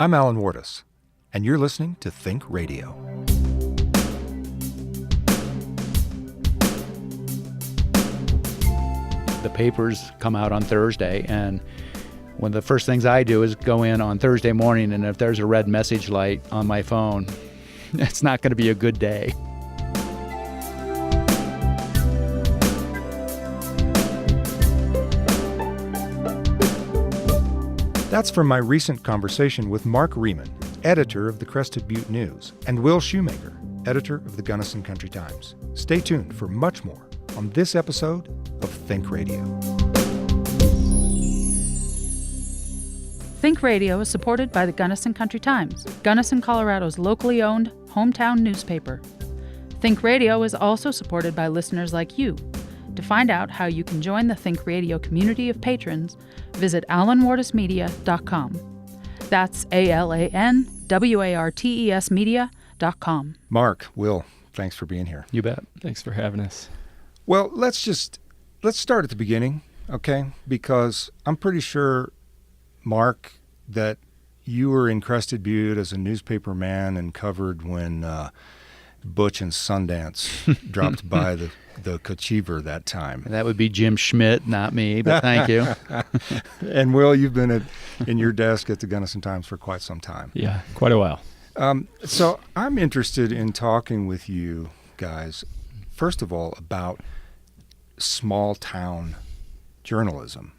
I'm Alan Wardis, and you're listening to Think Radio. The papers come out on Thursday, and one of the first things I do is go in on Thursday morning, and if there's a red message light on my phone, it's not going to be a good day. That's from my recent conversation with Mark Reaman, editor of the Crested Butte News, and Will Shoemaker, editor of the Gunnison Country Times. Stay tuned for much more on this episode of Think Radio. Think Radio is supported by the Gunnison Country Times, Gunnison, Colorado's locally owned hometown newspaper. Think Radio is also supported by listeners like you. To find out how you can join the Think Radio community of patrons, visit alanwardesmedia.com. That's ALANWARTES media.com. Mark, Will, thanks for being here. You bet. Thanks for having us. Well, let's start at the beginning, okay? Because I'm pretty sure, Mark, that you were in Crested Butte as a newspaper man and covered when Butch and Sundance dropped by the Coachiever that time. That would be Jim Schmidt, not me, but thank you. And Will, you've been in your desk at the Gunnison Times for quite some time. Yeah, quite a while. So I'm interested in talking with you guys, first of all, about small town journalism.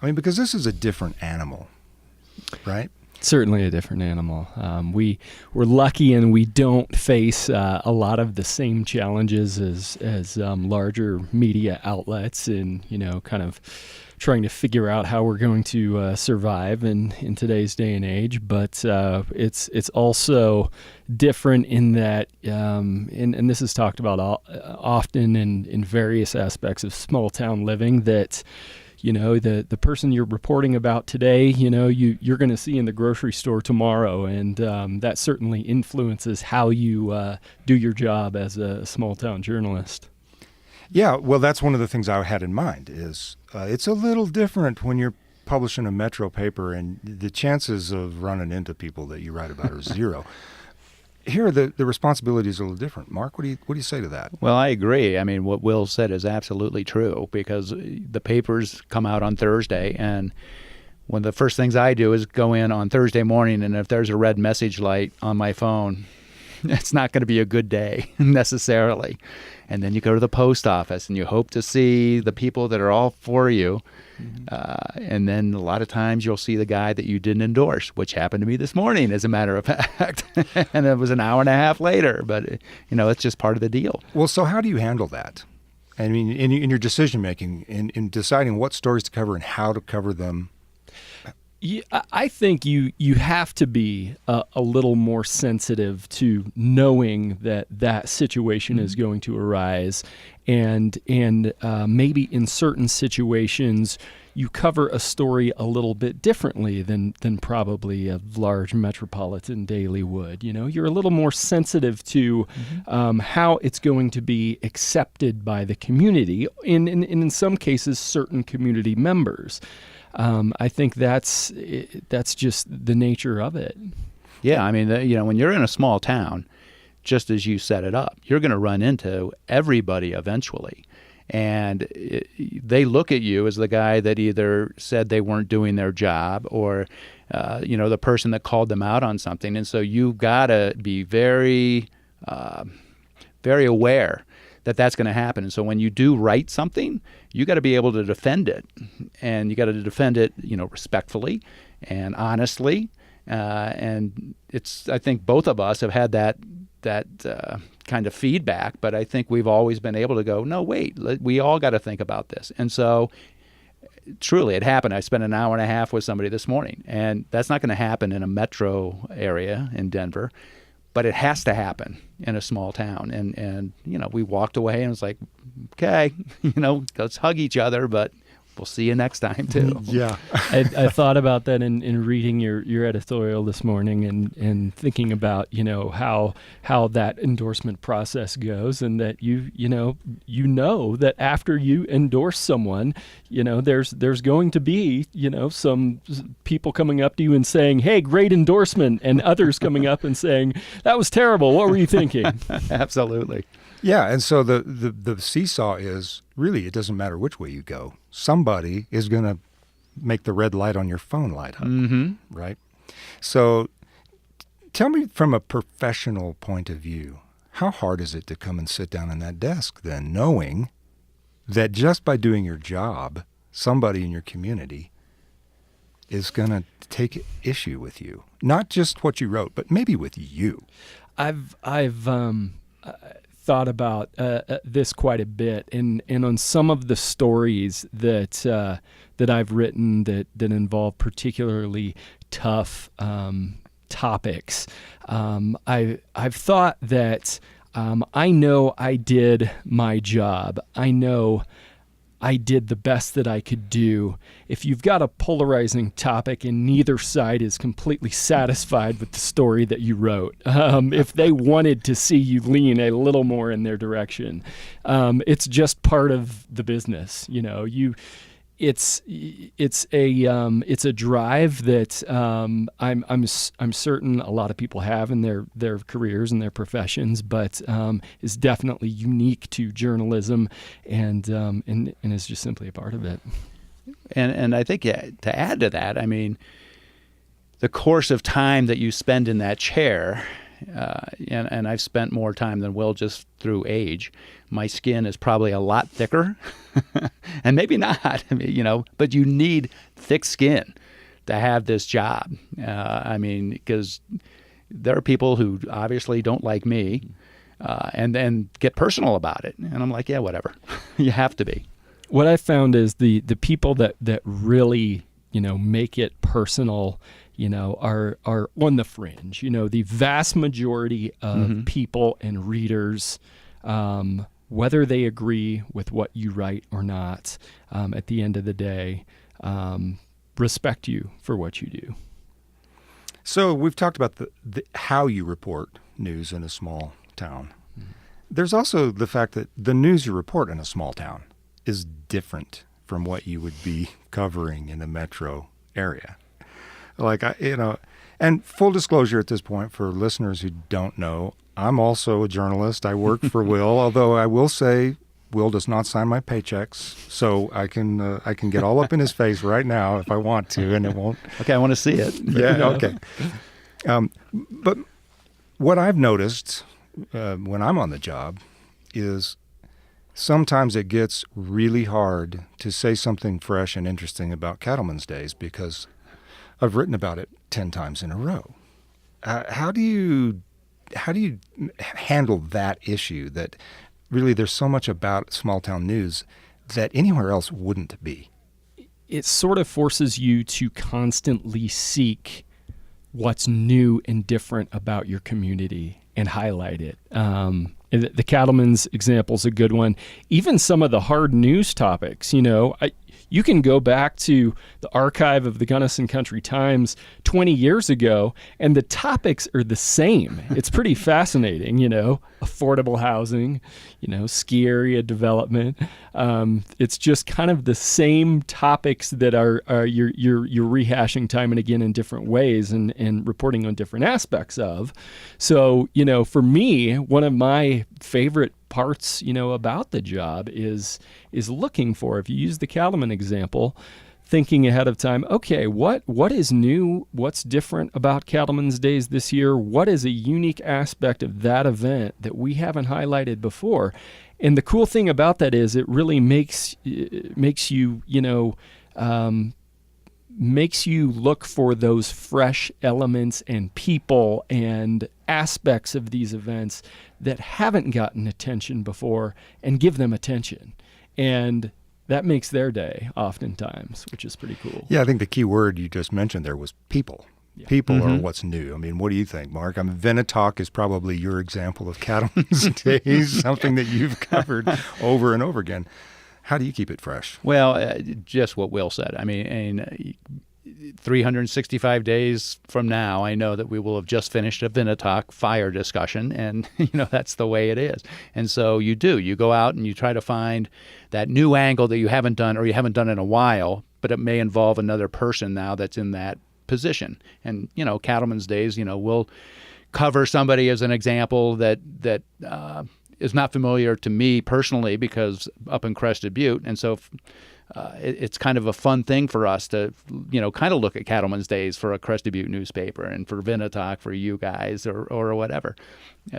I mean, because this is a different animal, right? Certainly a different animal. We're lucky and we don't face a lot of the same challenges as larger media outlets in, kind of trying to figure out how we're going to survive in today's day and age. But it's also different in that, and this is talked about often in various aspects of small town living, that the person you're reporting about today, you're going to see in the grocery store tomorrow, and that certainly influences how you do your job as a small town journalist. Yeah, well, that's one of the things I had in mind is it's a little different when you're publishing a metro paper, and the chances of running into people that you write about are zero. Here, the responsibility is a little different. Mark, what do you say to that? Well, I agree. I mean, what Will said is absolutely true, because the papers come out on Thursday, and one of the first things I do is go in on Thursday morning, and if there's a red message light on my phone, it's not going to be a good day necessarily. And then you go to the post office, and you hope to see the people that are all for you. And then a lot of times you'll see the guy that you didn't endorse, which happened to me this morning, as a matter of fact. And it was an hour and a half later, but it's just part of the deal. Well, so how do you handle that? I mean, in your decision making, in deciding what stories to cover and how to cover them. Yeah, I think you have to be a little more sensitive to knowing that situation is going to arise, and maybe in certain situations you cover a story a little bit differently than probably a large metropolitan daily would. You're a little more sensitive to how it's going to be accepted by the community, in some cases certain community members. I think that's just the nature of it. Yeah, I mean, when you're in a small town, just as you set it up, you're going to run into everybody eventually. And they look at you as the guy that either said they weren't doing their job or, the person that called them out on something. And so you've got to be very, very aware that that's going to happen. And so when you do write something, you got to be able to defend it, and you got to defend it, respectfully and honestly. And I think both of us have had that kind of feedback, but I think we've always been able to go, no, wait, we all got to think about this. And so truly it happened. I spent an hour and a half with somebody this morning, and that's not going to happen in a metro area in Denver. But it has to happen in a small town. And we walked away and it was like, okay, let's hug each other, but we'll see you next time too. Yeah. I thought about that in reading your editorial this morning and thinking about, how that endorsement process goes, and that you know that after you endorse someone, there's going to be, some people coming up to you and saying, "Hey, great endorsement," and others coming up and saying, "That was terrible. What were you thinking?" Absolutely. Yeah, and so the seesaw is really, it doesn't matter which way you go. Somebody is going to make the red light on your phone light up, right? So tell me, from a professional point of view, how hard is it to come and sit down in that desk then, knowing that just by doing your job, somebody in your community is going to take issue with you? Not just what you wrote, but maybe with you. I've thought about this quite a bit, and on some of the stories that I've written that involve particularly tough topics, I've thought that I know I did my job. I know I did the best that I could do. If you've got a polarizing topic and neither side is completely satisfied with the story that you wrote, if they wanted to see you lean a little more in their direction, it's just part of the business. It's a drive that I'm certain a lot of people have in their careers and their professions, but is definitely unique to journalism, and is just simply a part of it. And I think, to add to that, I mean, the course of time that you spend in that chair, and I've spent more time than Will just through age. My skin is probably a lot thicker, and maybe not, but you need thick skin to have this job. Because there are people who obviously don't like me, and then get personal about it. And I'm like, yeah, whatever. You have to be. What I found is the people that really, make it personal, are on the fringe. The vast majority of people and readers, whether they agree with what you write or not, at the end of the day, respect you for what you do. So we've talked about the how you report news in a small town. There's also the fact that the news you report in a small town is different from what you would be covering in a metro area. And full disclosure at this point for listeners who don't know, I'm also a journalist. I work for Will, although I will say Will does not sign my paychecks, so I can get all up in his face right now if I want to, and it won't. Okay, I want to see it. Yeah, okay. But what I've noticed when I'm on the job is sometimes it gets really hard to say something fresh and interesting about Cattleman's Days because I've written about it 10 times in a row. How do you handle that issue that really there's so much about small town news that anywhere else wouldn't be? It sort of forces you to constantly seek what's new and different about your community and highlight it. The Cattleman's example is a good one. Even some of the hard news topics, you can go back to the archive of the Gunnison Country Times 20 years ago, and the topics are the same. It's pretty fascinating, affordable housing, ski area development. It's just kind of the same topics that are you're rehashing time and again in different ways and reporting on different aspects of. So, for me, one of my favorite parts, about the job is looking for, if you use the Cattleman example, thinking ahead of time, okay, what is new? What's different about Cattleman's Days this year? What is a unique aspect of that event that we haven't highlighted before? And the cool thing about that is it really makes you look for those fresh elements and people and aspects of these events that haven't gotten attention before and give them attention. And that makes their day oftentimes, which is pretty cool. Yeah, I think the key word you just mentioned there was people. Yeah. People are what's new. I mean, what do you think, Mark? Venetalk is probably your example of Cattleman's Days, something that you've covered over and over again. How do you keep it fresh? Well, just what Will said. I mean, 365 days from now, I know that we will have just finished a Vinatoc fire discussion, and that's the way it is. And so you go out and you try to find that new angle that you haven't done or you haven't done in a while, but it may involve another person now that's in that position. And Cattleman's Days, we'll cover somebody as an example that is not familiar to me personally because up in Crested Butte, and so it's kind of a fun thing for us to kind of look at Cattleman's Days for a Crested Butte newspaper and for Vinatoc for you guys or whatever.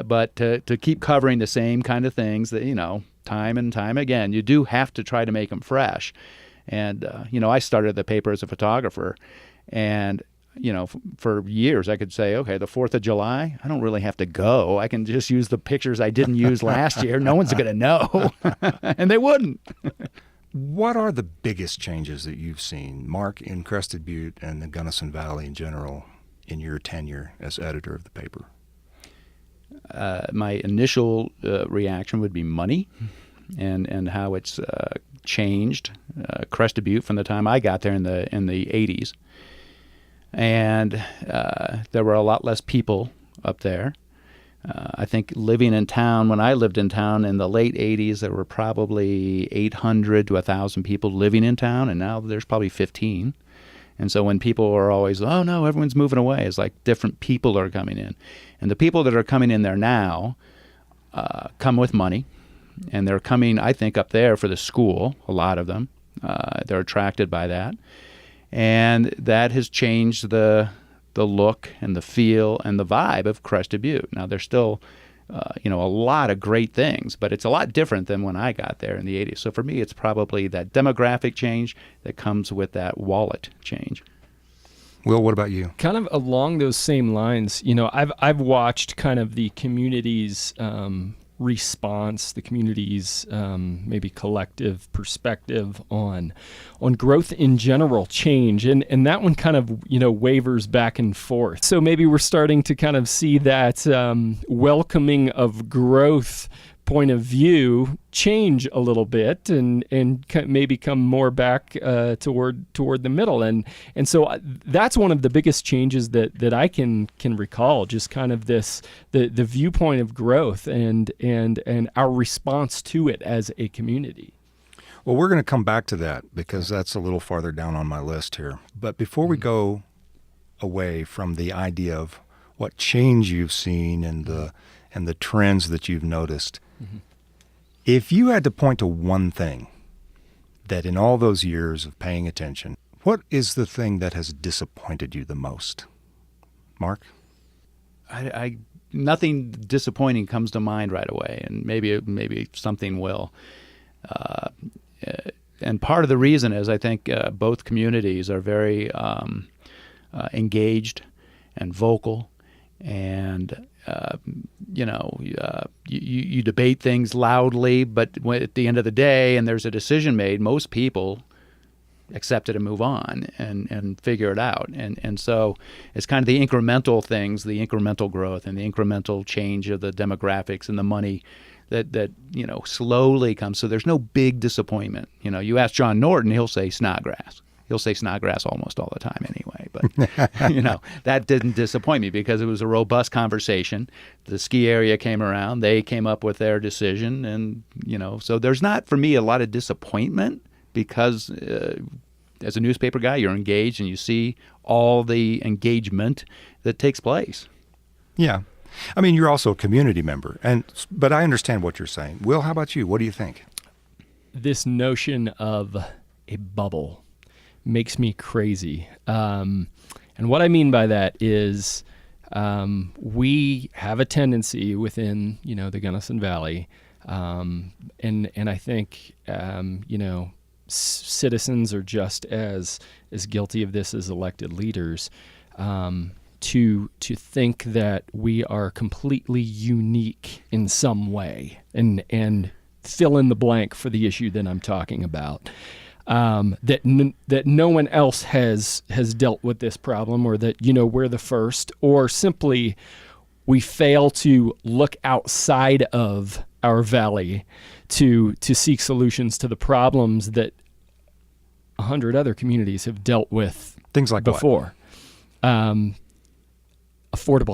But to keep covering the same kind of things that time and time again, you do have to try to make them fresh. And I started the paper as a photographer, and for years I could say, okay, the 4th of July, I don't really have to go. I can just use the pictures I didn't use last year. No one's going to know. And they wouldn't. What are the biggest changes that you've seen, Mark, in Crested Butte and the Gunnison Valley in general in your tenure as editor of the paper? My initial reaction would be money and how it's changed Crested Butte from the time I got there in the 80s. And there were a lot less people up there. I think living in town, when I lived in town in the late 80s, there were probably 800 to 1,000 people living in town, and now there's probably 15. And so when people are always, oh, no, everyone's moving away, it's like different people are coming in. And the people that are coming in there now come with money, and they're coming, I think, up there for the school, a lot of them. They're attracted by that. And that has changed the look and the feel and the vibe of Crested Butte. Now, there's still, a lot of great things, but it's a lot different than when I got there in the 80s. So for me, it's probably that demographic change that comes with that wallet change. Will, what about you? Kind of along those same lines, I've watched kind of the community's response, the community's maybe collective perspective on growth in general change, and that one kind of wavers back and forth. So maybe we're starting to kind of see that welcoming of growth point of view change a little bit and maybe come more back toward the middle, and so that's one of the biggest changes that I can recall, just kind of this the viewpoint of growth and our response to it as a community. Well, we're going to come back to that because that's a little farther down on my list here. But before we go away from the idea of what change you've seen and the trends that you've noticed, if you had to point to one thing that in all those years of paying attention, what is the thing that has disappointed you the most? Mark? Nothing disappointing comes to mind right away, and maybe something will. And part of the reason is I think both communities are very engaged and vocal, and you debate things loudly, but at the end of the day, and there's a decision made, most people accept it and move on and figure it out. And so it's kind of the incremental things, the incremental growth and the incremental change of the demographics and the money that slowly comes. So there's no big disappointment. You ask John Norton, he'll say Snodgrass. He'll say Snodgrass almost all the time anyway. But, that didn't disappoint me because it was a robust conversation. The ski area came around. They came up with their decision. And, so there's not, for me, a lot of disappointment because as a newspaper guy, you're engaged and you see all the engagement that takes place. Yeah. I mean, you're also a community member. But I understand what you're saying. Will, how about you? What do you think? This notion of a bubble makes me crazy. And what I mean by that is we have a tendency within, the Gunnison Valley, and I think, citizens are just as guilty of this as elected leaders, to think that we are completely unique in some way and fill in the blank for the issue that I'm talking about. That no one else has dealt with this problem, or that we're the first, or simply we fail to look outside of our valley to seek solutions to the problems that 100 other communities have dealt with Things like before. Affordable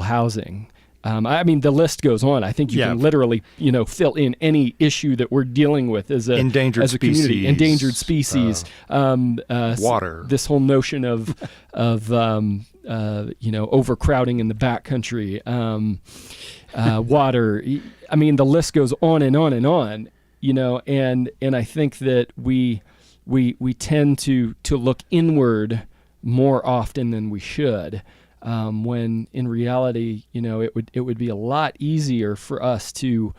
housing. I mean, the list goes on. I think you can literally, fill in any issue that we're dealing with as a endangered community. species, Endangered species, water. This whole notion of overcrowding in the backcountry, water. I mean, the list goes on and on and on. And I think that we tend to look inward more often than we should. When in reality, it would be a lot easier for us to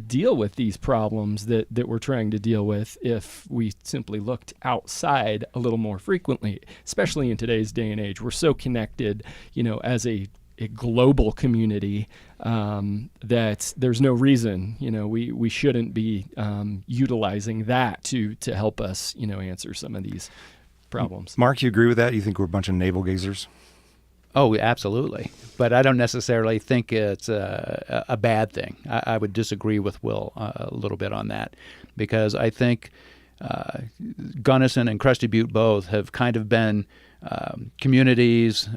deal with these problems that we're trying to deal with if we simply looked outside a little more frequently, especially in today's day and age. We're so connected, as a global community, that there's no reason, we shouldn't be utilizing that to help us, answer some of these problems. Mark, you agree with that? You think we're a bunch of navel gazers? Oh, absolutely. But I don't necessarily think it's a bad thing. I would disagree with Will a little bit on that, because I think Gunnison and Crested Butte both have kind of been communities.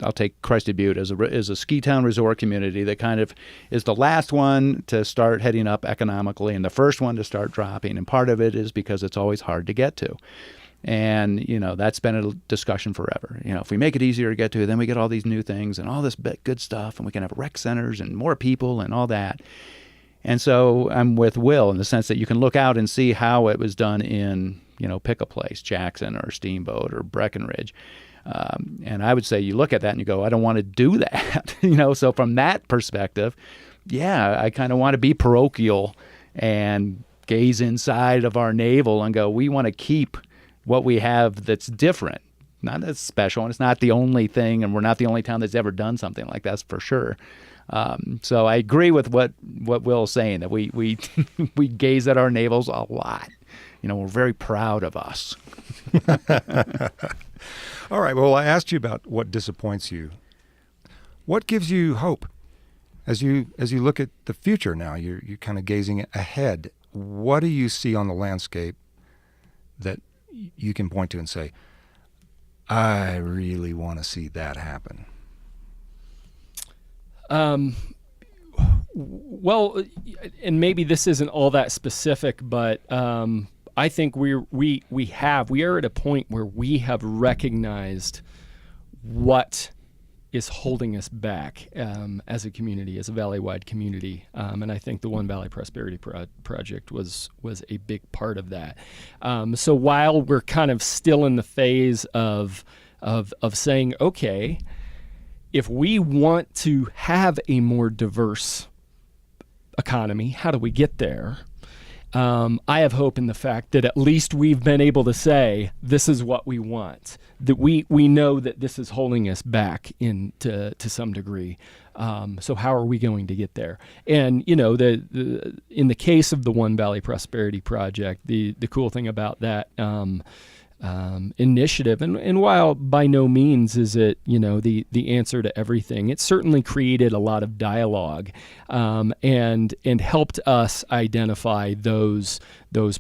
I'll take Crested Butte as a ski town resort community that kind of is the last one to start heading up economically and the first one to start dropping. And part of it is because it's always hard to get to. And, that's been a discussion forever. If we make it easier to get to, then we get all these new things and all this good stuff, and we can have rec centers and more people and all that. And so I'm with Will in the sense that you can look out and see how it was done in, pick a place, Jackson or Steamboat or Breckenridge. And I would say you look at that and you go, I don't want to do that. So from that perspective, I kind of want to be parochial and gaze inside of our navel and go, we want to keep what we have that's different, not as special, and it's not the only thing, and we're not the only town that's ever done something like that, for sure. So I agree with what Will's saying, that we we gaze at our navels a lot. We're very proud of us. All right. Well, I asked you about what disappoints you. What gives you hope as you look at the future now? You're kind of gazing ahead. What do you see on the landscape that you can point to and say, I really want to see that happen? Well, and maybe this isn't all that specific, but I think we are at a point where we have recognized what is holding us back as a community, as a valley-wide community, and I think the One Valley Prosperity Project was a big part of that. So while we're kind of still in the phase of saying, okay, if we want to have a more diverse economy, how do we get there? I have hope in the fact that at least we've been able to say, this is what we want, that we know that this is holding us back to some degree. So how are we going to get there? And, in the case of the One Valley Prosperity Project, the cool thing about that initiative, and while by no means is it, the answer to everything, it certainly created a lot of dialogue and helped us identify those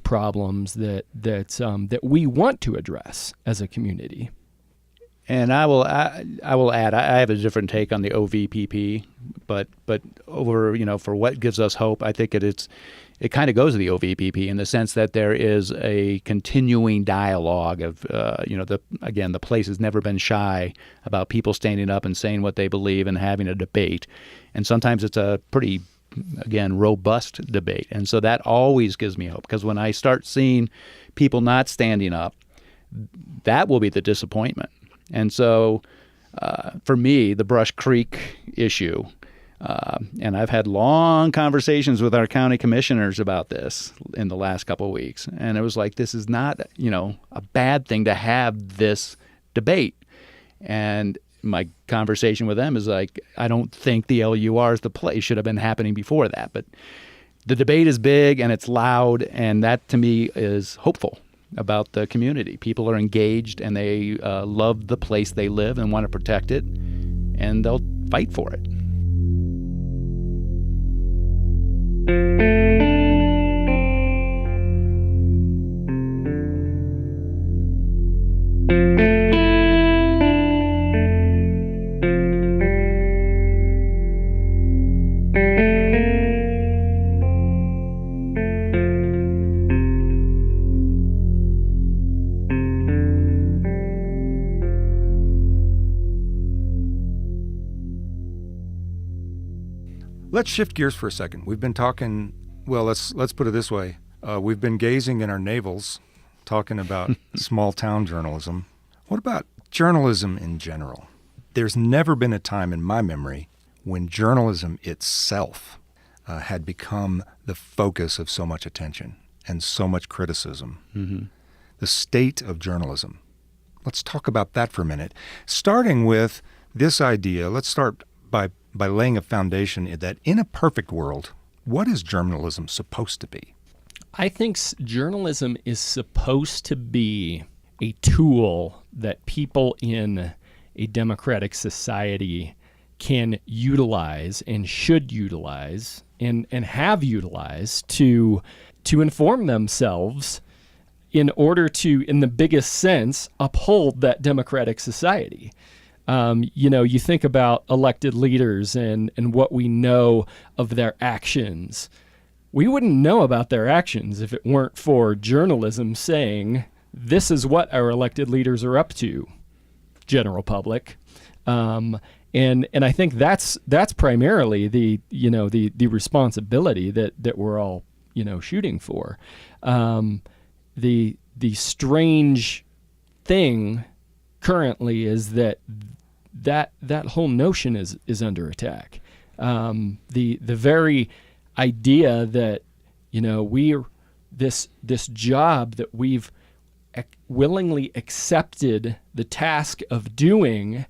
problems that we want to address as a community. And I will add, I have a different take on the OVPP, but over, for what gives us hope, I think it kind of goes to the OVPP in the sense that there is a continuing dialogue of, the place has never been shy about people standing up and saying what they believe and having a debate. And sometimes it's a pretty, again, robust debate. And so that always gives me hope, because when I start seeing people not standing up, that will be the disappointment. And so for me, the Brush Creek issue, and I've had long conversations with our county commissioners about this in the last couple of weeks. And it was like, this is not, a bad thing to have this debate. And my conversation with them is like, I don't think the LUR is the place. Should have been happening before that. But the debate is big and it's loud, and that to me is hopeful about the community. People are engaged and they love the place they live and want to protect it. and they'll fight for it. Let's shift gears for a second. We've been talking, well, let's put it this way. We've been gazing in our navels, talking about small town journalism. What about journalism in general? There's never been a time in my memory when journalism itself had become the focus of so much attention and so much criticism. Mm-hmm. The state of journalism. Let's talk about that for a minute. Starting with this idea, let's start by laying a foundation that in a perfect world, what is journalism supposed to be? I think journalism is supposed to be a tool that people in a democratic society can utilize and should utilize and have utilized to inform themselves in order to, in the biggest sense, uphold that democratic society. You think about elected leaders and what we know of their actions. We wouldn't know about their actions if it weren't for journalism saying, this is what our elected leaders are up to, general public. And I think that's primarily the responsibility that we're all, shooting for. The strange thing currently is that whole notion is under attack. The very idea that we're this job that we've willingly accepted the task of doing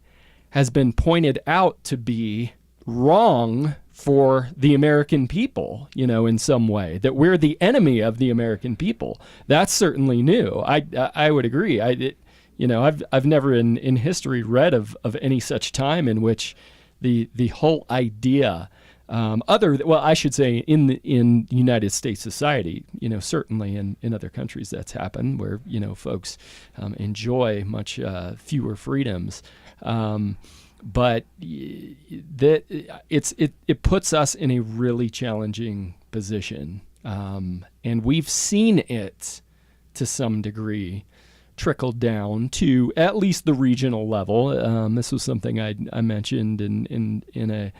has been pointed out to be wrong for the American people, in some way, that we're the enemy of the American people. That's certainly new. I would agree. I've never in history read of any such time in which the whole idea, I should say in United States society, certainly in other countries that's happened where, folks enjoy much fewer freedoms. But it puts us in a really challenging position. And we've seen it to some degree trickled down to at least the regional level. This was something I mentioned in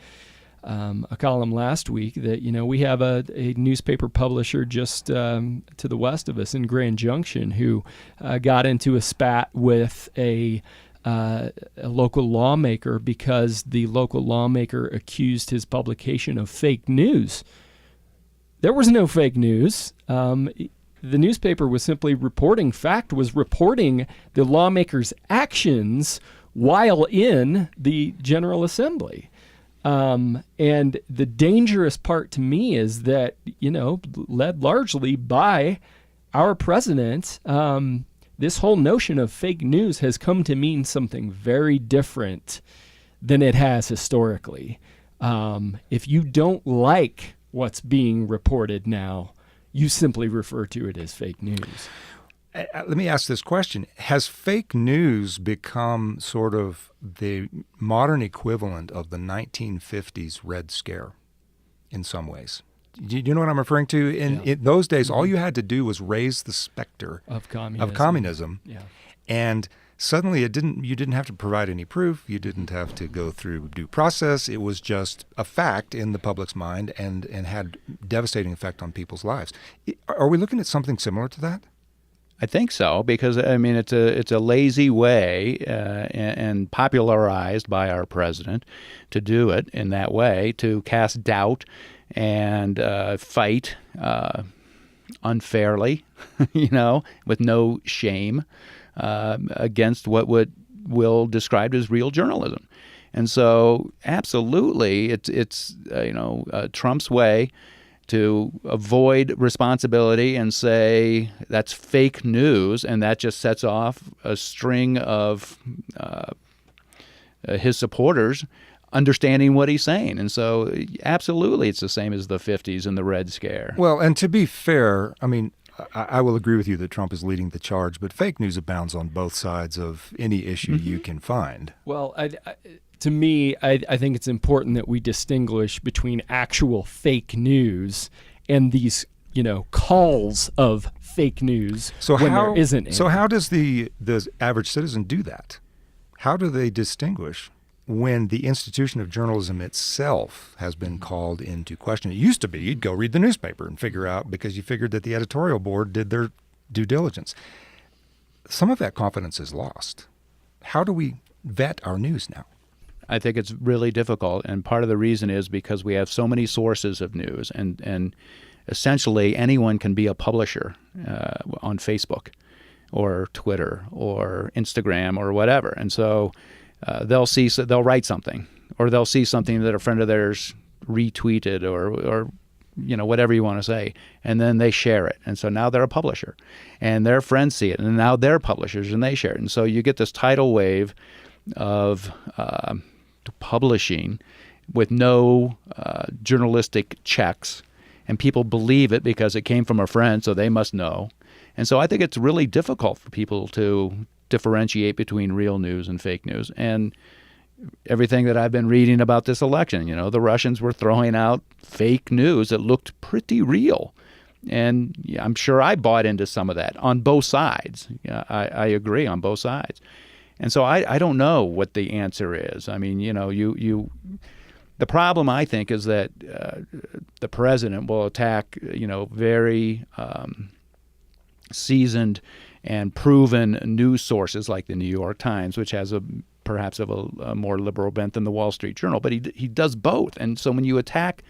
a column last week that we have a newspaper publisher just to the west of us in Grand Junction who got into a spat with a local lawmaker because the local lawmaker accused his publication of fake news. There was no fake news. The newspaper was simply reporting reporting the lawmaker's actions while in the General Assembly. And the dangerous part to me is that, led largely by our president, this whole notion of fake news has come to mean something very different than it has historically. If you don't like what's being reported now, you simply refer to it as fake news. Let me ask this question. Has fake news become sort of the modern equivalent of the 1950s Red Scare in some ways? Do you know what I'm referring to? In those days, all you had to do was raise the specter of communism. Yeah. And suddenly you didn't have to provide any proof. You didn't have to go through due process. It was just a fact in the public's mind and had devastating effect on people's lives. Are we looking at something similar to that? I think so, because it's a lazy way and popularized by our president to do it in that way, to cast doubt and fight unfairly, with no shame against what Will described as real journalism. And so, absolutely, it's Trump's way to avoid responsibility and say that's fake news, and that just sets off a string of his supporters understanding what he's saying. And so absolutely it's the same as the 50s and the Red Scare. Well, and to be fair, I mean, I will agree with you that Trump is leading the charge, but fake news abounds on both sides of any issue you can find. Well, to me, I think it's important that we distinguish between actual fake news and these, calls of fake news there isn't any. So how does the average citizen do that? How do they distinguish when the institution of journalism itself has been called into question? It used to be you'd go read the newspaper and figure out, because you figured that the editorial board did their due diligence. Some of that confidence is lost. How do we vet our news now? I think it's really difficult, and part of the reason is because we have so many sources of news, and essentially anyone can be a publisher on Facebook or Twitter or Instagram or whatever. And so they'll write something, or they'll see something that a friend of theirs retweeted or whatever you want to say, and then they share it. And so now they're a publisher, and their friends see it, and now they're publishers and they share it. And so you get this tidal wave of publishing with no journalistic checks, and people believe it because it came from a friend, so they must know. And so I think it's really difficult for people to differentiate between real news and fake news. And everything that I've been reading about this election, the Russians were throwing out fake news that looked pretty real. And I'm sure I bought into some of that on both sides. I agree on both sides. And so I don't know what the answer is. I mean, the problem, I think, is that the president will attack, very seasoned and proven news sources like the New York Times, which has perhaps a more liberal bent than the Wall Street Journal. But he does both. And so when you attack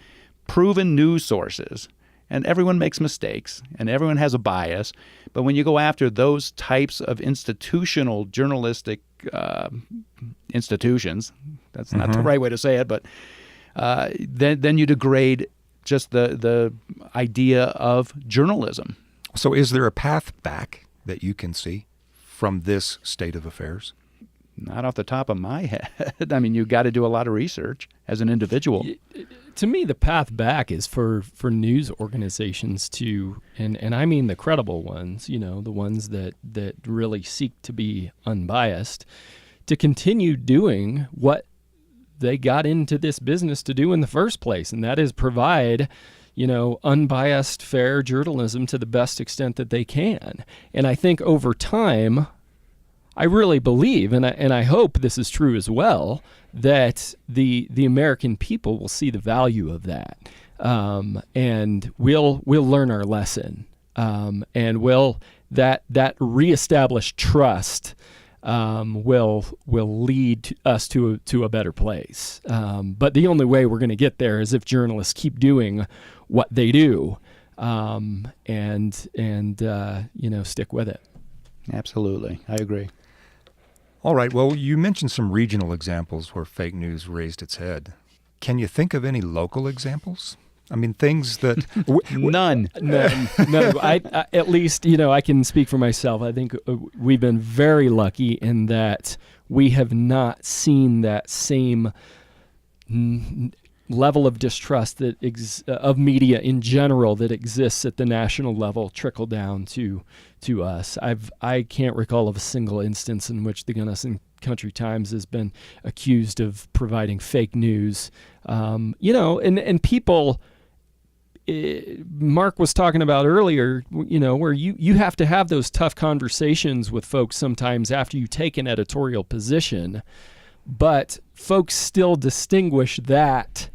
proven news sources, and everyone makes mistakes, and everyone has a bias, but when you go after those types of institutional journalistic institutions, that's not the right way to say it, but then you degrade just the idea of journalism. So is there a path back that you can see from this state of affairs? Not off the top of my head. I mean, you've got to do a lot of research as an individual. To me, the path back is for news organizations to, and I mean the credible ones, the ones that really seek to be unbiased, to continue doing what they got into this business to do in the first place, and that is provide unbiased, fair journalism to the best extent that they can. And I think over time, I really believe, and I hope this is true as well, that the American people will see the value of that, and we'll learn our lesson, and that reestablished trust will lead us to a better place. But the only way we're going to get there is if journalists keep doing what they do, and stick with it. Absolutely, I agree. All right. Well, you mentioned some regional examples where fake news raised its head. Can you think of any local examples? I mean, things that None. No. I at least, I can speak for myself. I think we've been very lucky in that we have not seen that same level of distrust that of media in general that exists at the national level trickle down to us. I can't recall of a single instance in which the Gunnison Country Times has been accused of providing fake news. And people, Mark was talking about earlier, where you have to have those tough conversations with folks sometimes after you take an editorial position, but folks still distinguish that,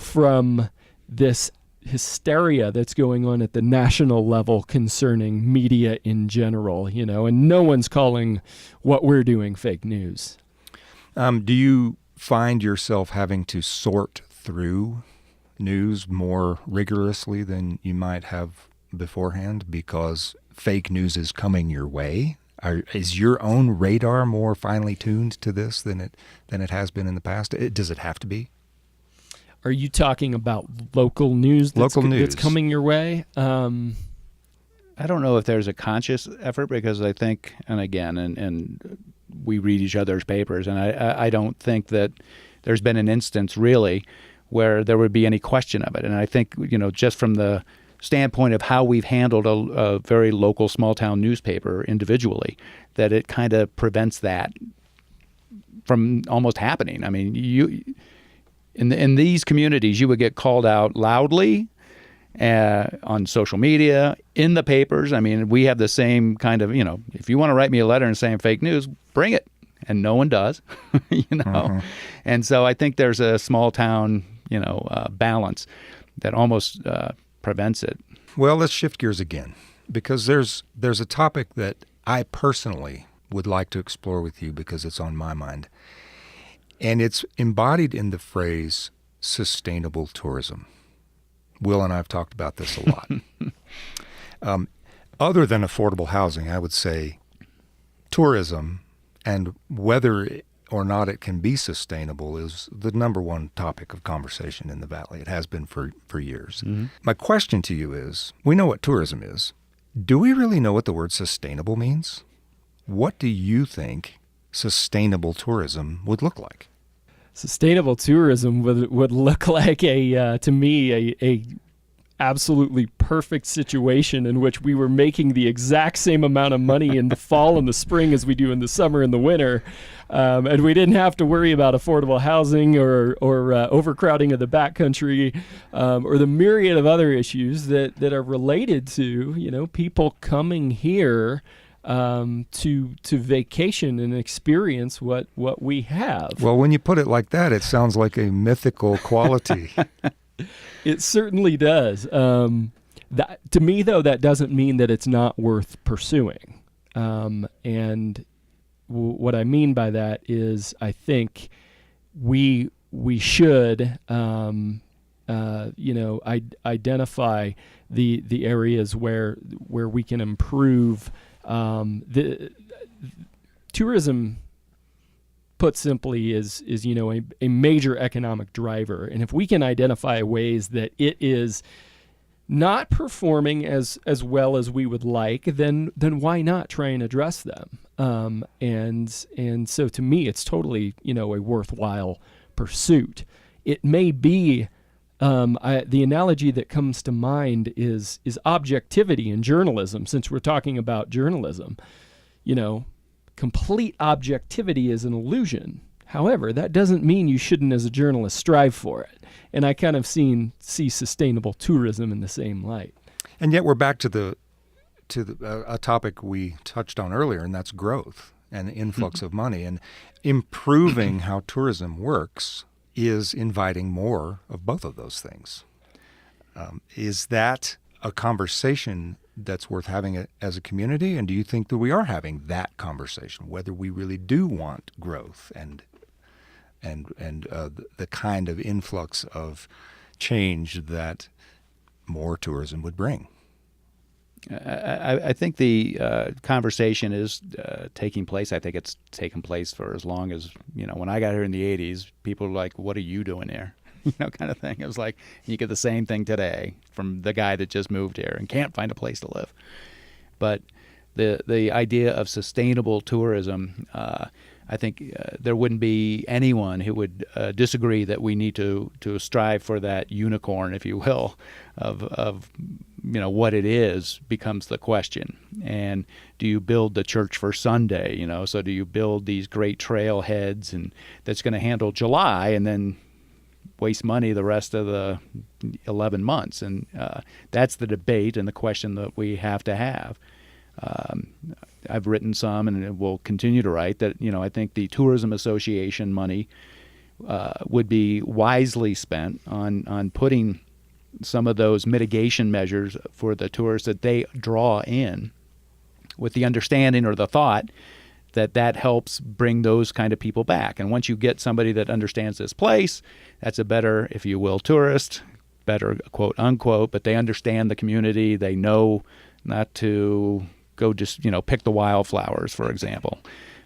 from this hysteria that's going on at the national level concerning media in general, and no one's calling what we're doing fake news. Do you find yourself having to sort through news more rigorously than you might have beforehand because fake news is coming your way? Is your own radar more finely tuned to this than it has been in the past? Does it have to be? Are you talking about local news that's coming your way? I don't know if there's a conscious effort, because I think, and again, and we read each other's papers. And I don't think that there's been an instance really where there would be any question of it. And I think, just from the standpoint of how we've handled a very local small town newspaper individually, that it kind of prevents that from almost happening. I mean, in these communities, you would get called out loudly on social media, in the papers. I mean, we have the same kind of, if you want to write me a letter and saying fake news, bring it. And no one does, Mm-hmm. And so I think there's a small town, balance that almost prevents it. Well, let's shift gears again, because there's a topic that I personally would like to explore with you because it's on my mind. And it's embodied in the phrase sustainable tourism. Will and I have talked about this a lot. Other than affordable housing, I would say tourism and whether or not it can be sustainable is the number one topic of conversation in the Valley. It has been for years. Mm-hmm. My question to you is, we know what tourism is. Do we really know what the word sustainable means? What do you think sustainable tourism would look like? Sustainable tourism would look like to me a absolutely perfect situation in which we were making the exact same amount of money in the fall and the spring as we do in the summer and the winter, and we didn't have to worry about affordable housing or overcrowding of the backcountry, or the myriad of other issues that are related to people coming here to vacation and experience what we have. Well, when you put it like that, it sounds like a mythical quality. It certainly does. To me, though, that doesn't mean that it's not worth pursuing. And what I mean by that is, I think we should, identify the areas where we can improve. The tourism, put simply, is a major economic driver, and if we can identify ways that it is not performing as well as we would like, then why not try and address them? And so to me, it's totally a worthwhile pursuit. It may be. The analogy that comes to mind is objectivity in journalism. Since we're talking about journalism, complete objectivity is an illusion. However, that doesn't mean you shouldn't, as a journalist, strive for it. And I kind of see sustainable tourism in the same light. And yet we're back to a topic we touched on earlier, and that's growth and the influx of money. And improving how tourism works is inviting more of both of those things. Is that a conversation that's worth having as a community? And do you think that we are having that conversation, whether we really do want growth and the kind of influx of change that more tourism would bring? I think the conversation is taking place. I think it's taken place for as long as, when I got here in the 80s, people were like, what are you doing here? Kind of thing. It was like, you get the same thing today from the guy that just moved here and can't find a place to live. But the idea of sustainable tourism, I think there wouldn't be anyone who would disagree that we need to strive for that unicorn, if you will, of what it is becomes the question. And do you build the church for Sunday? So do you build these great trailheads and that's going to handle July and then waste money the rest of the 11 months? And that's the debate and the question that we have to have. I've written some and will continue to write that, I think the Tourism Association money would be wisely spent on putting some of those mitigation measures for the tourists that they draw in, with the understanding or the thought that helps bring those kind of people back. And once you get somebody that understands this place, that's a better, if you will, tourist, better quote unquote, but they understand the community. They know not to go just, pick the wildflowers, for example.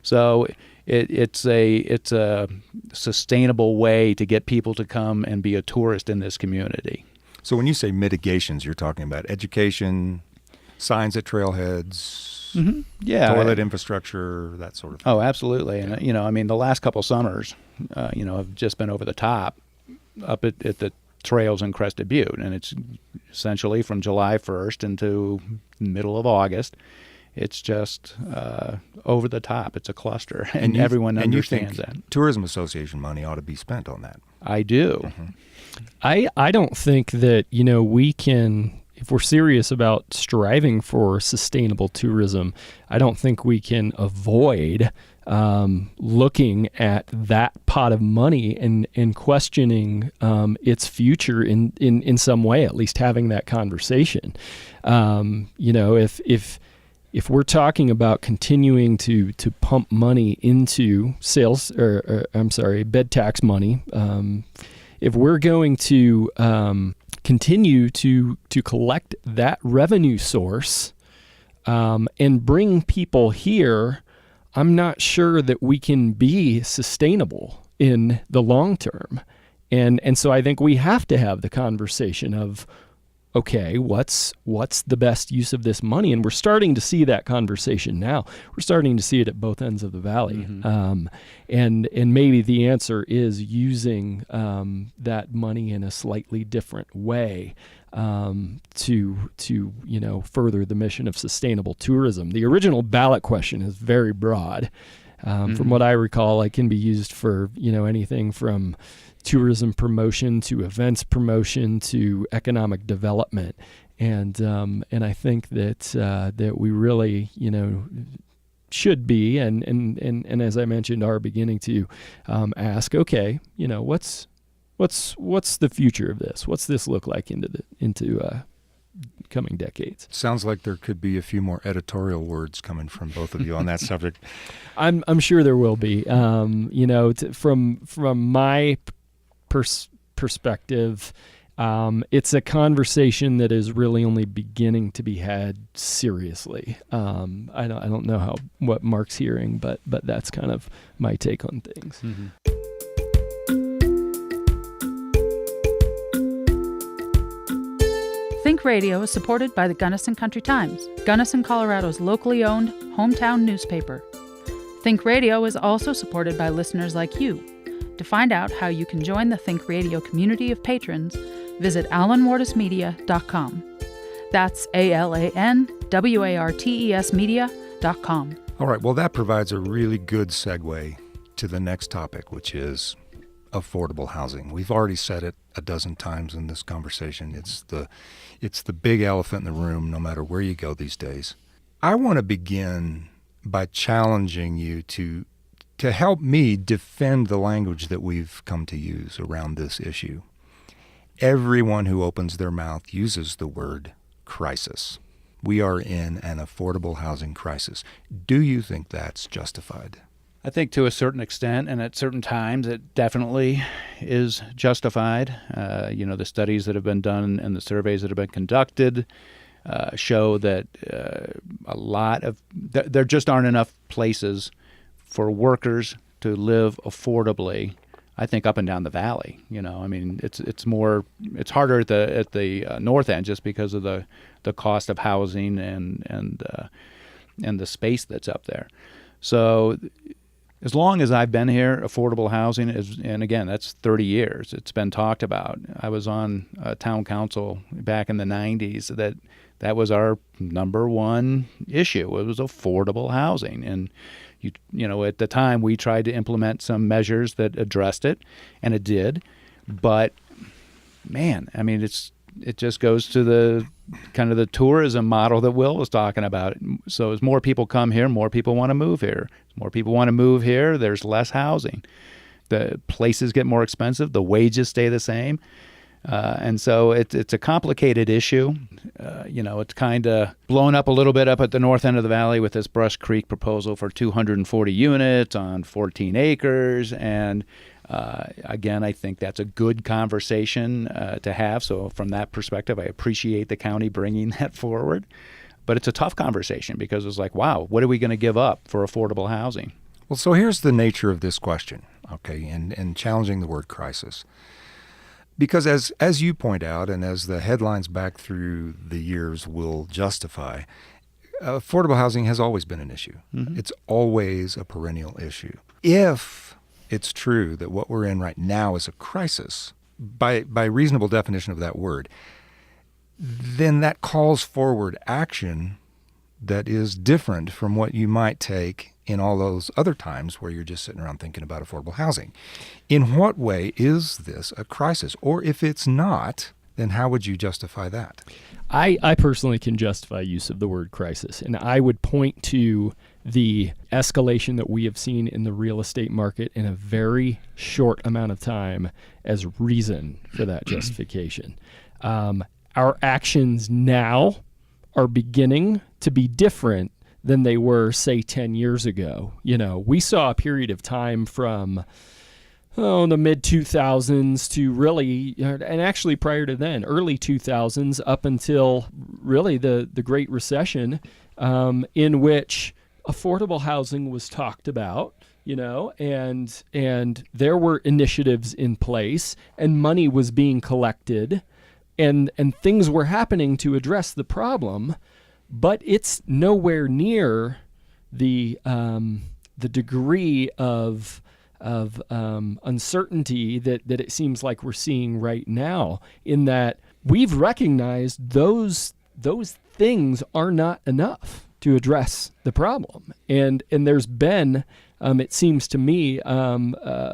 So it's a sustainable way to get people to come and be a tourist in this community. So when you say mitigations, you're talking about education, signs at trailheads, Yeah. toilet infrastructure, that sort of thing. Oh, absolutely. And, the last couple summers, have just been over the top up at the trails in Crested Butte. And it's essentially from July 1st into middle of August. It's just over the top. It's a cluster, and everyone understands that. Tourism Association money ought to be spent on that. I do. Mm-hmm. I don't think that, we can, if we're serious about striving for sustainable tourism, I don't think we can avoid looking at that pot of money and questioning its future in some way, at least having that conversation. If we're talking about continuing to pump money into bed tax money, if we're going to continue to collect that revenue source and bring people here, I'm not sure that we can be sustainable in the long term. And so I think we have to have the conversation of, okay, what's the best use of this money? And we're starting to see that conversation now. We're starting to see it at both ends of the valley. Mm-hmm. And maybe the answer is using that money in a slightly different way to further the mission of sustainable tourism. The original ballot question is very broad. From what I recall, it can be used for anything from tourism promotion to events promotion to economic development, and I think that we really should be and as I mentioned are beginning to ask, okay, what's the future of this? What's this look like into coming decades? Sounds like there could be a few more editorial words coming from both of you on that subject. I'm sure there will be. From my perspective, it's a conversation that is really only beginning to be had seriously. I don't know what Mark's hearing, but that's kind of my take on things. Mm-hmm. ThinkRadio is supported by the Gunnison Country Times, Gunnison, Colorado's locally owned hometown newspaper. ThinkRadio is also supported by listeners like you. To find out how you can join the ThinkRadio community of patrons, visit alanwartismedia.com. That's ALANWARTES media.com. All right, well, that provides a really good segue to the next topic, which is affordable housing. We've already said it a dozen times in this conversation. It's the big elephant in the room, no matter where you go these days. I want to begin by challenging you to help me defend the language that we've come to use around this issue. Everyone who opens their mouth uses the word crisis. We are in an affordable housing crisis. Do you think that's justified? I think to a certain extent, and at certain times, it definitely is justified. The studies that have been done and the surveys that have been conducted show that there just aren't enough places for workers to live affordably, I think, up and down the valley. It's harder at the north end just because of the cost of housing and the space that's up there. So as long as I've been here, affordable housing is, and again, that's 30 years. It's been talked about. I was on town council back in the 90s. That was our number one issue. It was affordable housing. And at the time, we tried to implement some measures that addressed it, and it did. But man, it just goes to the kind of the tourism model that Will was talking about. So as more people come here, more people want to move here. As more people want to move here, there's less housing. The places get more expensive. The wages stay the same. And so it's a complicated issue. It's kind of blown up a little bit up at the north end of the valley with this Brush Creek proposal for 240 units on 14 acres. And again, I think that's a good conversation to have. So from that perspective, I appreciate the county bringing that forward. But it's a tough conversation because it's like, wow, what are we going to give up for affordable housing? Well, so here's the nature of this question, okay, and challenging the word crisis. Because as you point out, and as the headlines back through the years will justify, affordable housing has always been an issue. Mm-hmm. It's always a perennial issue. If it's true that what we're in right now is a crisis, by reasonable definition of that word, then that calls forward action that is different from what you might take in all those other times where you're just sitting around thinking about affordable housing. In what way is this a crisis? Or if it's not, then how would you justify that? I personally can justify use of the word crisis, and I would point to the escalation that we have seen in the real estate market in a very short amount of time as reason for that justification. Our actions now are beginning to be different than they were, say, 10 years ago. You know, we saw a period of time from the mid-2000s to really, and actually prior to then, early 2000s up until really the Great Recession, in which affordable housing was talked about, you know, and there were initiatives in place and money was being collected and things were happening to address the problem, but it's nowhere near the degree of uncertainty that it seems like we're seeing right now, in that we've recognized those things are not enough to address the problem. And there's been, it seems to me,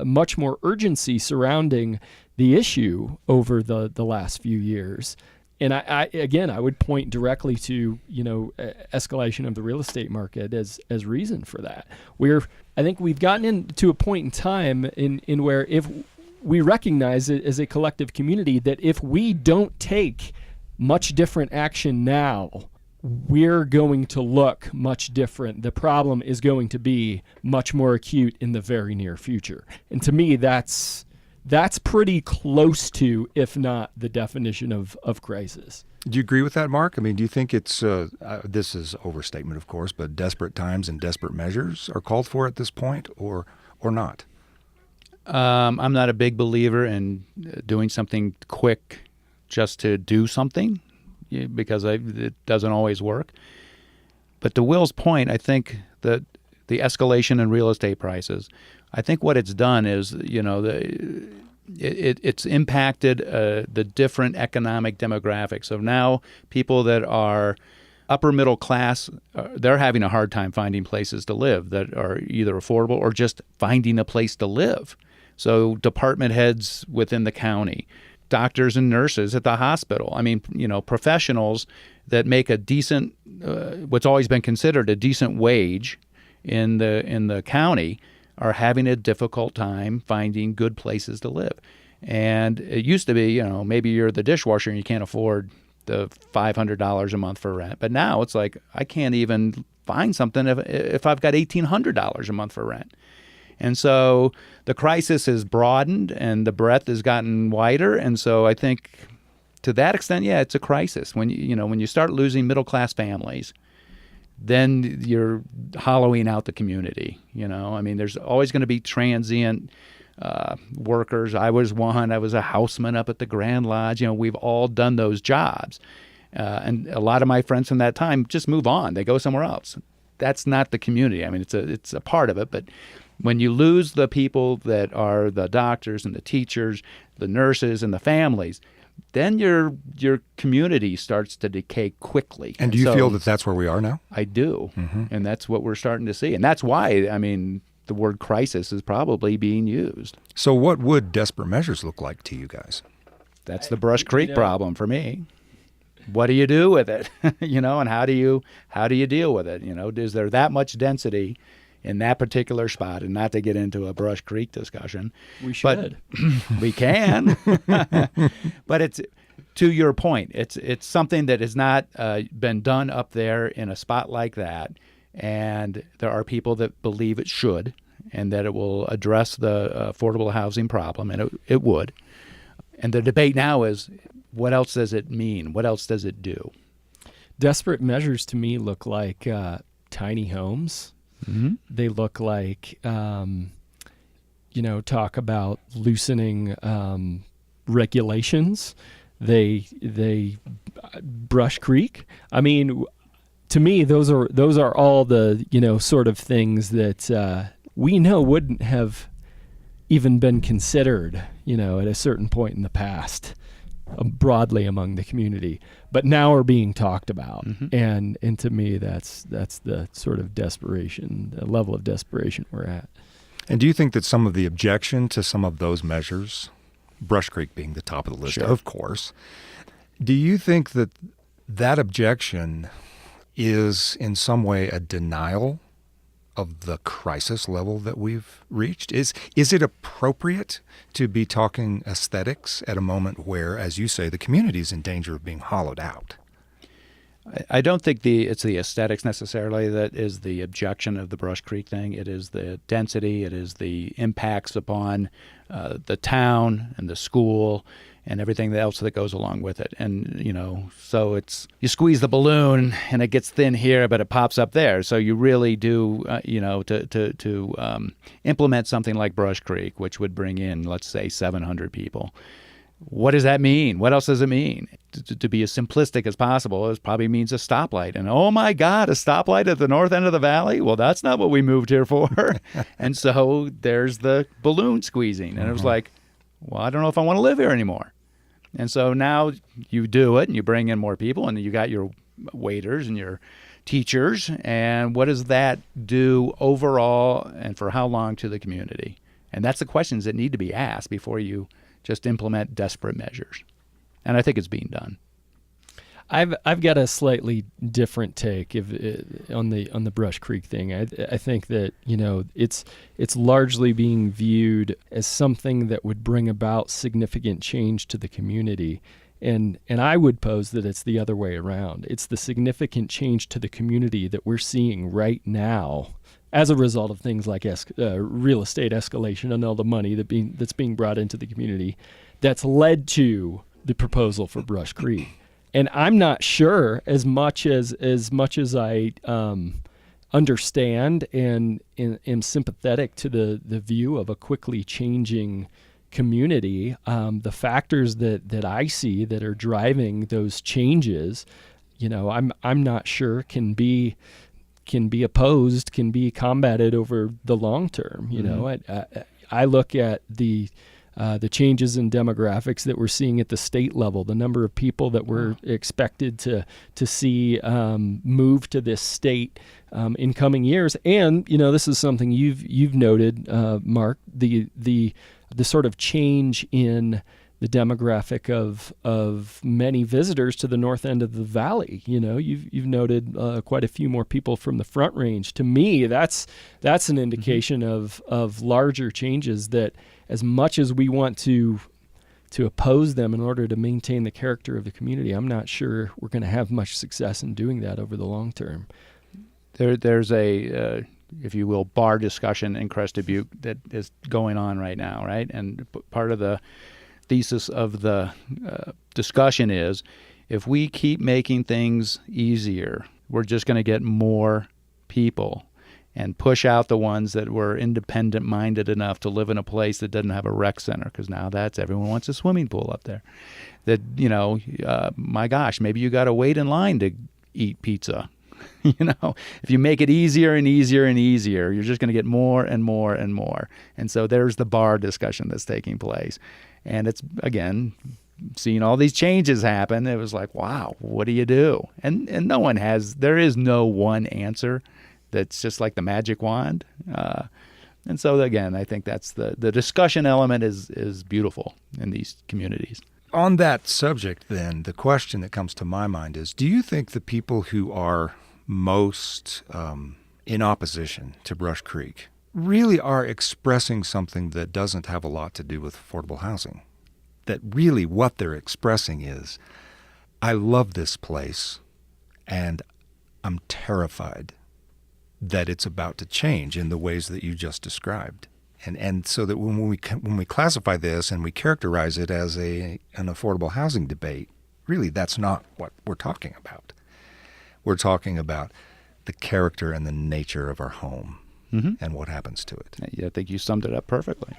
much more urgency surrounding the issue over the last few years. And I would point directly to, you know, escalation of the real estate market as reason for that. I think we've gotten into a point in time in where if we recognize it as a collective community that if we don't take much different action now, we're going to look much different. The problem is going to be much more acute in the very near future. And to me, that's pretty close to, if not the definition of crisis. Do you agree with that, Mark? I mean, do you think it's, this is overstatement, of course, but desperate times and desperate measures are called for at this point, or not? I'm not a big believer in doing something quick just to do something, because it doesn't always work. But to Will's point, I think that the escalation in real estate prices, I think what it's done is, you know, it's impacted the different economic demographics. So now people that are upper middle class, they're having a hard time finding places to live that are either affordable or just finding a place to live. So department heads within the county, doctors and nurses at the hospital. I mean, you know, professionals that make a decent, what's always been considered a decent wage in the county, are having a difficult time finding good places to live. And it used to be, you know, maybe you're the dishwasher and you can't afford the $500 a month for rent. But now it's like, I can't even find something if I've got $1,800 a month for rent. And so the crisis has broadened and the breadth has gotten wider. And so I think to that extent, yeah, it's a crisis. When you start losing middle-class families, then you're hollowing out the community. You know, I mean, there's always going to be transient workers. I was one. I was a houseman up at the Grand Lodge. You know, we've all done those jobs. And a lot of my friends from that time just move on. They go somewhere else. That's not the community. I mean, it's a part of it. But when you lose the people that are the doctors and the teachers, the nurses and the families, then your community starts to decay quickly. And do you feel that that's where we are now? I do. Mm-hmm. And that's what we're starting to see. And that's why, I mean, the word crisis is probably being used. So what would desperate measures look like to you guys? That's the Brush Creek problem for me. What do you do with it? You know, and how do you deal with it? You know, is there that much density in that particular spot? And not to get into a Brush Creek discussion. We should. But we can. But it's, to your point, it's something that has not been done up there in a spot like that. And there are people that believe it should and that it will address the affordable housing problem, and it would. And the debate now is, what else does it mean? What else does it do? Desperate measures to me look like tiny homes. Mm-hmm. They look like, talk about loosening regulations. They Brush Creek. I mean, to me, those are all the, sort of things that we know wouldn't have even been considered, at a certain point in the past, broadly among the community, but now are being talked about. And to me, that's the sort of desperation, the level of desperation we're at. And do you think that some of the objection to some of those measures, Brush Creek being the top of the list, Sure. of course, do you think that that objection is in some way a denial of the crisis level that we've reached? Is it appropriate to be talking aesthetics at a moment where, as you say, the community is in danger of being hollowed out? I don't think it's the aesthetics necessarily that is the objection of the Brush Creek thing. It is the density. It is the impacts upon the town and the school and everything else that goes along with it. And, so you squeeze the balloon and it gets thin here, but it pops up there. So you really do, to implement something like Brush Creek, which would bring in, let's say, 700 people. What does that mean? What else does it mean? To be as simplistic as possible, it probably means a stoplight. And oh my God, a stoplight at the north end of the valley? Well, that's not what we moved here for. And so there's the balloon squeezing. And it was like, well, I don't know if I want to live here anymore. And so now you do it and you bring in more people and you got your waiters and your teachers. And what does that do overall and for how long to the community? And that's the questions that need to be asked before you just implement desperate measures. And I think it's being done. I've got a slightly different take on the Brush Creek thing. I think that it's largely being viewed as something that would bring about significant change to the community, and I would pose that it's the other way around. It's the significant change to the community that we're seeing right now as a result of things like real estate escalation and all the money that's being brought into the community that's led to the proposal for Brush Creek. And I'm not sure, as much as I understand and am sympathetic to the view of a quickly changing community, the factors that I see that are driving those changes, I'm not sure can be opposed, can be combated over the long term. I look at the changes in demographics that we're seeing at the state level, the number of people that we're expected to see move to this state in coming years, and this is something you've noted, Mark, the sort of change in the demographic of many visitors to the north end of the valley. You've noted quite a few more people from the Front Range. To me, that's an indication of larger changes that, as much as we want to oppose them in order to maintain the character of the community, I'm not sure we're going to have much success in doing that over the long term. There's a, if you will, bar discussion in Crested Butte that is going on right now, right? And part of the thesis of the discussion is, if we keep making things easier, we're just going to get more people and push out the ones that were independent-minded enough to live in a place that doesn't have a rec center, because now everyone wants a swimming pool up there. That, my gosh, maybe you got to wait in line to eat pizza. If you make it easier and easier and easier, you're just going to get more and more and more. And so there's the bar discussion that's taking place. And it's, again, seeing all these changes happen, it was like, wow, what do you do? And there is no one answer that's just like the magic wand. And so, again, I think that's the discussion element is beautiful in these communities. On that subject, then, the question that comes to my mind is, do you think the people who are most in opposition to Brush Creek really are expressing something that doesn't have a lot to do with affordable housing? That really what they're expressing is, I love this place, and I'm terrified that it's about to change in the ways that you just described. And so that when we classify this and we characterize it as an affordable housing debate, really that's not what we're talking about. We're talking about the character and the nature of our home and what happens to it. Yeah, I think you summed it up perfectly.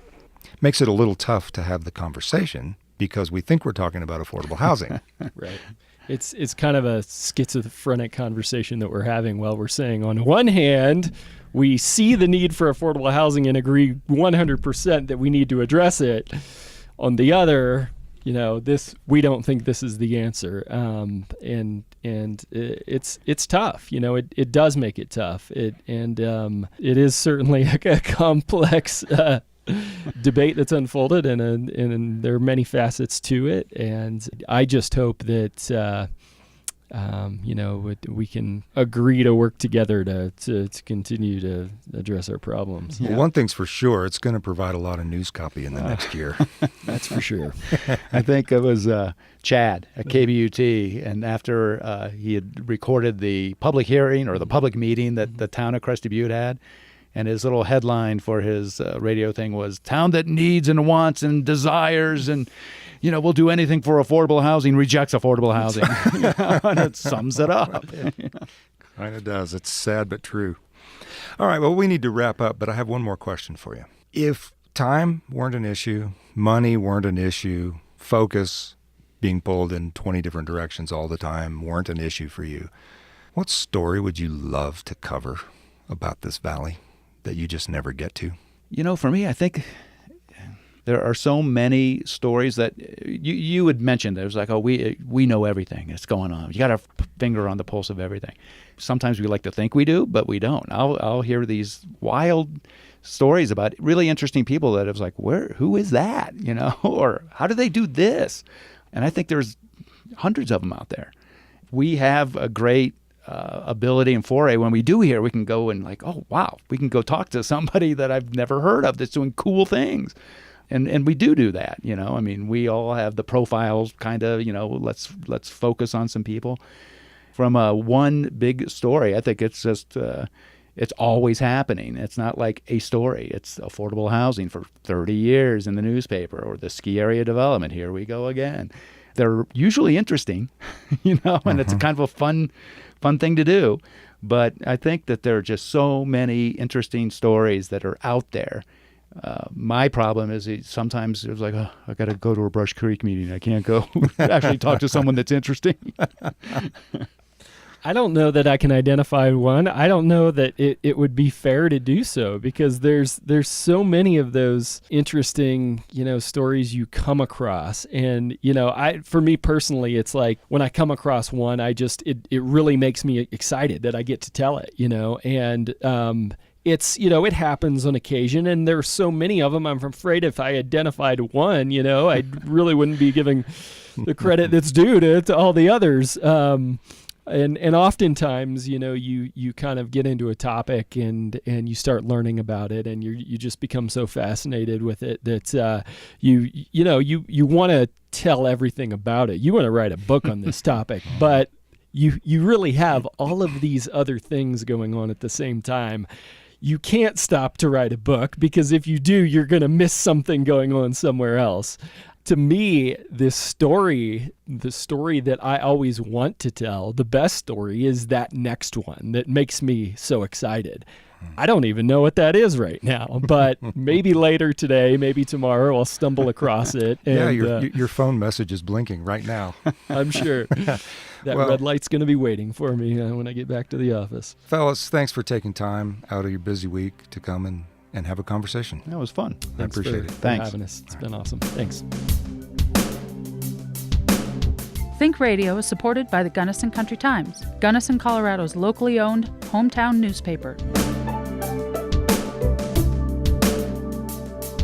Makes it a little tough to have the conversation because we think we're talking about affordable housing. Right. It's kind of a schizophrenic conversation that we're having. While we're saying, on one hand, we see the need for affordable housing and agree 100% that we need to address it. On the other, we don't think this is the answer, and it's tough. It does make it tough. It is certainly a complex debate that's unfolded, and there are many facets to it. And I just hope that we can agree to work together to continue to address our problems. Well, one thing's for sure, it's going to provide a lot of news copy in the next year. That's for sure. I think it was Chad at KBUT, and after he had recorded the public hearing or the public meeting that the town of Crested Butte had, and his little headline for his radio thing was, "Town that needs and wants and desires and we'll do anything for affordable housing, rejects affordable housing." And it sums it up. Kind of does. It's sad but true. All right, well, we need to wrap up, but I have one more question for you. If time weren't an issue, money weren't an issue, focus, being pulled in 20 different directions all the time weren't an issue for you, what story would you love to cover about this valley that you just never get to? For me, I think there are so many stories that you had mentioned. There's like, we know everything that's going on. You got a finger on the pulse of everything. Sometimes we like to think we do, but we don't. I'll hear these wild stories about really interesting people that I was like, who is that? Or how do they do this? And I think there's hundreds of them out there. We have a great ability and foray. When we do hear, we can go and like, oh, wow, we can go talk to somebody that I've never heard of that's doing cool things. And we do that, I mean, we all have the profiles kind of, let's focus on some people. From one big story, I think it's just, it's always happening. It's not like a story. It's affordable housing for 30 years in the newspaper, or the ski area development. Here we go again. They're usually interesting, and it's a kind of a fun thing to do. But I think that there are just so many interesting stories that are out there. My problem is sometimes it was like, I got to go to a Brush Creek meeting. I can't go actually talk to someone that's interesting. I don't know that I can identify one. I don't know that it would be fair to do so, because there's so many of those interesting, stories you come across. And, for me personally, it's like when I come across one, it really makes me excited that I get to tell it, and, it's, it happens on occasion, and there's so many of them. I'm afraid if I identified one, I really wouldn't be giving the credit that's due to all the others. And oftentimes, you kind of get into a topic and you start learning about it, and you just become so fascinated with it that you want to tell everything about it. You want to write a book on this topic, but you really have all of these other things going on at the same time. You can't stop to write a book, because if you do, you're going to miss something going on somewhere else. To me, the story that I always want to tell, the best story, is that next one that makes me so excited. I don't even know what that is right now, but maybe later today, maybe tomorrow, I'll stumble across it. And, your phone message is blinking right now. I'm sure that red light's going to be waiting for me when I get back to the office. Fellas, thanks for taking time out of your busy week to come and have a conversation. That was fun. I appreciate it. Thanks for having us. It's been awesome. Thanks. Think Radio is supported by the Gunnison Country Times, Gunnison, Colorado's locally owned hometown newspaper.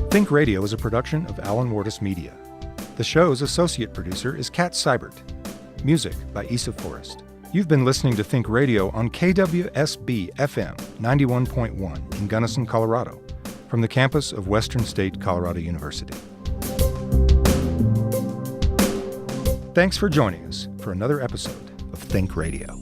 Think Radio is a production of Alan Wardis Media. The show's associate producer is Kat Seibert. Music by Issa Forrest. You've been listening to Think Radio on KWSB FM 91.1 in Gunnison, Colorado, from the campus of Western State Colorado University. Thanks for joining us for another episode of Think Radio.